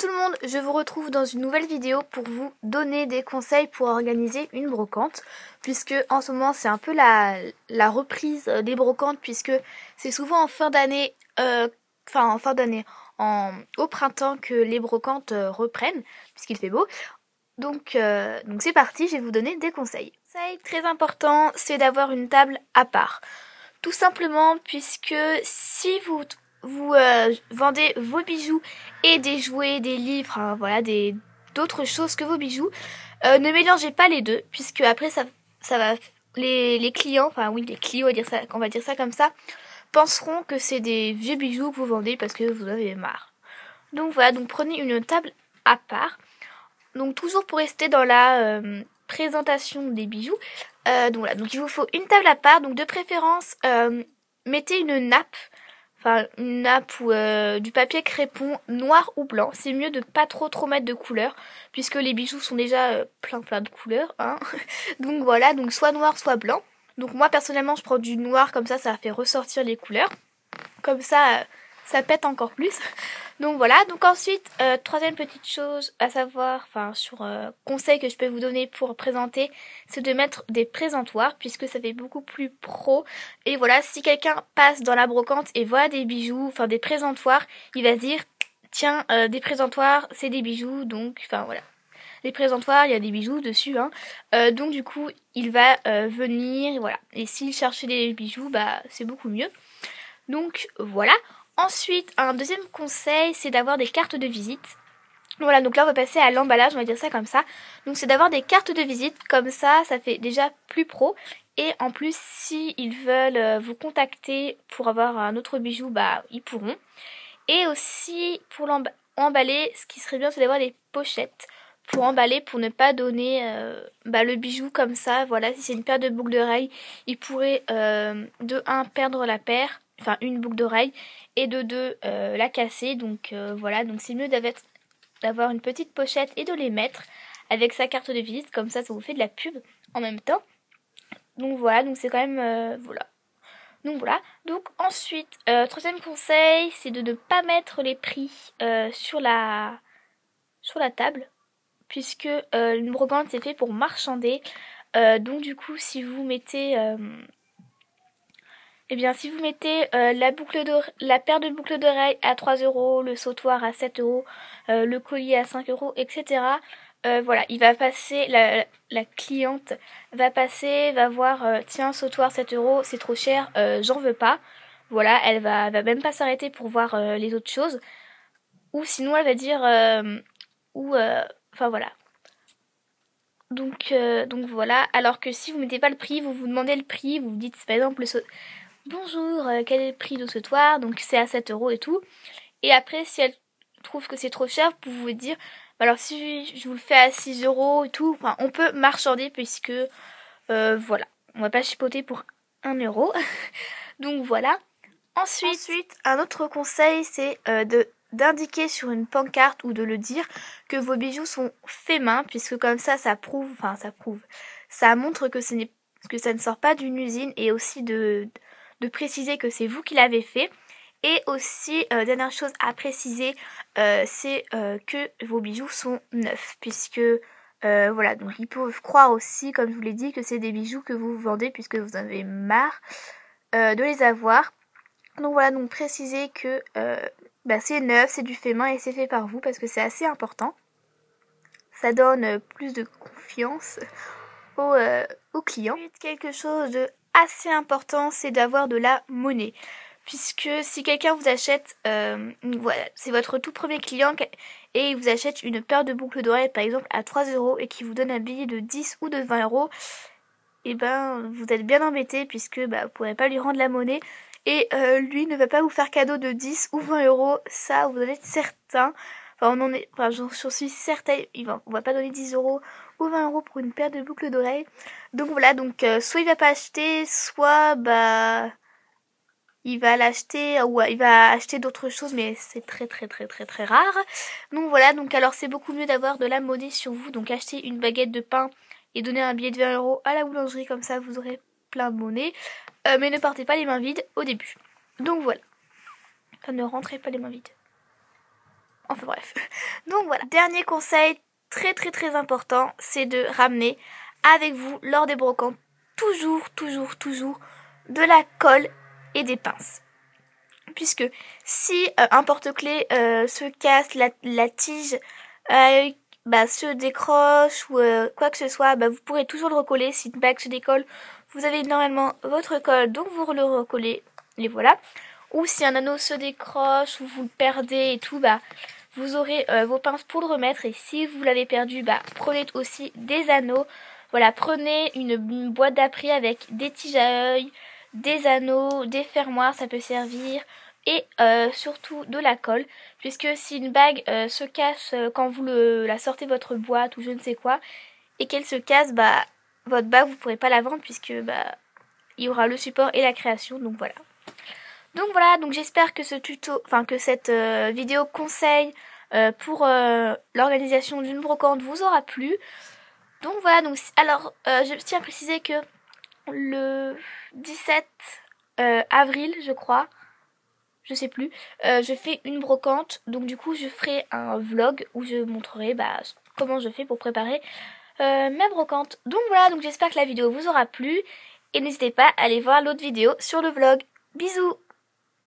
tout le monde, je vous retrouve dans une nouvelle vidéo pour vous donner des conseils pour organiser une brocante, puisque en ce moment c'est un peu la reprise des brocantes, puisque c'est souvent en fin d'année, au printemps que les brocantes reprennent, puisqu'il fait beau. Donc c'est parti, je vais vous donner des conseils. Conseil très important, c'est d'avoir une table à part. Tout simplement puisque si vous vendez vos bijoux et des jouets, des livres, hein, voilà, d'autres choses que vos bijoux, ne mélangez pas les deux, puisque après ça va, les clients, enfin oui, les clients, on va dire ça comme ça, penseront que c'est des vieux bijoux que vous vendez parce que vous avez marre. Donc voilà, donc prenez une table à part. Donc toujours pour rester dans la présentation des bijoux, donc voilà, donc il vous faut une table à part, donc de préférence mettez une nappe ou du papier crépon noir ou blanc. C'est mieux de pas trop mettre de couleurs, puisque les bijoux sont déjà plein de couleurs, hein. Donc voilà, donc soit noir soit blanc. Donc moi personnellement je prends du noir, comme ça fait ressortir les couleurs, comme ça ça pète encore plus. Donc voilà, donc ensuite, troisième petite chose à savoir, conseil que je peux vous donner pour présenter, c'est de mettre des présentoirs, puisque ça fait beaucoup plus pro. Et voilà, si quelqu'un passe dans la brocante et voit des bijoux, enfin des présentoirs, il va se dire, tiens, des présentoirs, c'est des bijoux, donc, enfin voilà. Les présentoirs, il y a des bijoux dessus, hein. Donc du coup, il va venir, voilà. Et s'il cherchait des bijoux, bah c'est beaucoup mieux. Donc voilà. Ensuite, un deuxième conseil, c'est d'avoir des cartes de visite. Voilà, donc là on va passer à l'emballage, on va dire ça comme ça. Donc c'est d'avoir des cartes de visite, comme ça fait déjà plus pro. Et en plus, si ils veulent vous contacter pour avoir un autre bijou, bah ils pourront. Et aussi, pour emballer, ce qui serait bien, c'est d'avoir des pochettes pour emballer, pour ne pas donner le bijou comme ça. Voilà, si c'est une paire de boucles d'oreilles, il pourrait de 1 perdre la paire, enfin une boucle d'oreille, et de 2 la casser. Donc voilà, donc c'est mieux d'avoir une petite pochette et de les mettre avec sa carte de visite, comme ça vous fait de la pub en même temps. Donc voilà, donc c'est quand même voilà. Donc voilà, donc ensuite, troisième conseil, c'est de ne pas mettre les prix sur la table, puisque une brocante c'est fait pour marchander. Donc du coup, si vous mettez la paire de boucles d'oreilles à 3 €, le sautoir à 7 €, le collier à 5 €, etc. Voilà, il va passer, la cliente va passer, va voir, tiens, sautoir 7 €, c'est trop cher, j'en veux pas. Voilà, elle va même pas s'arrêter pour voir les autres choses. Ou sinon elle va dire, voilà. Donc voilà, alors que si vous mettez pas le prix, vous demandez le prix, vous vous dites par exemple bonjour, quel est le prix de ce sautoir, donc c'est à 7 € et tout. Et après, si elle trouve que c'est trop cher, vous pouvez dire, alors si je vous le fais à 6 € et tout, enfin on peut marchander, puisque voilà, on va pas chipoter pour 1 €. Donc voilà. Ensuite, un autre conseil, c'est d'indiquer sur une pancarte, ou de le dire, que vos bijoux sont faits main, puisque comme ça montre que ça ne sort pas d'une usine, et aussi de préciser que c'est vous qui l'avez fait. Et aussi, dernière chose à préciser, c'est que vos bijoux sont neufs, puisque voilà, donc ils peuvent croire aussi, comme je vous l'ai dit, que c'est des bijoux que vous vendez puisque vous en avez marre de les avoir. Donc voilà, donc précisez que c'est neuf, c'est du fait main et c'est fait par vous, parce que c'est assez important. Ça donne plus de confiance aux clients. Ensuite, quelque chose de assez important, c'est d'avoir de la monnaie. Puisque si quelqu'un vous achète, voilà, c'est votre tout premier client et il vous achète une paire de boucles d'oreilles par exemple à 3 € et qui vous donne un billet de 10 ou de 20 €, et ben vous êtes bien embêté, puisque vous pourrez pas lui rendre la monnaie, et lui ne va pas vous faire cadeau de 10 ou 20 €, ça vous en êtes certain. J'en suis certaine, on va pas donner 10 € ou 20 € pour une paire de boucles d'oreilles. Donc voilà, donc soit il va pas acheter, soit il va l'acheter, ou il va acheter d'autres choses, mais c'est très rare. Donc voilà, donc alors c'est beaucoup mieux d'avoir de la monnaie sur vous, donc acheter une baguette de pain et donner un billet de 20 € à la boulangerie, comme ça vous aurez plein de monnaie, mais ne partez pas les mains vides au début. Donc voilà, enfin ne rentrez pas les mains vides. Enfin bref. Donc Donc voilà, dernier conseil très important, c'est de ramener avec vous lors des brocantes toujours de la colle et des pinces. Puisque si un porte-clés se casse, la tige se décroche ou quoi que ce soit, vous pourrez toujours le recoller. Si une bague se décolle, vous avez normalement votre colle, donc vous le recollez, et voilà. Ou si un anneau se décroche ou vous le perdez et tout, vous aurez vos pinces pour le remettre. Et si vous l'avez perdu, prenez aussi des anneaux. Voilà, prenez une boîte d'appris avec des tiges à œil, des anneaux, des fermoirs, ça peut servir. Et surtout de la colle, puisque si une bague se casse quand vous la sortez de votre boîte ou je ne sais quoi, et qu'elle se casse, votre bague vous ne pourrez pas la vendre, puisque il y aura le support et la création, donc voilà. Donc j'espère que que cette vidéo conseil pour l'organisation d'une brocante vous aura plu. Donc voilà, alors je tiens à préciser que le 17 avril, je crois, je sais plus, je fais une brocante, donc du coup je ferai un vlog où je montrerai comment je fais pour préparer ma brocante. Donc voilà, donc j'espère que la vidéo vous aura plu et n'hésitez pas à aller voir l'autre vidéo sur le vlog. Bisous!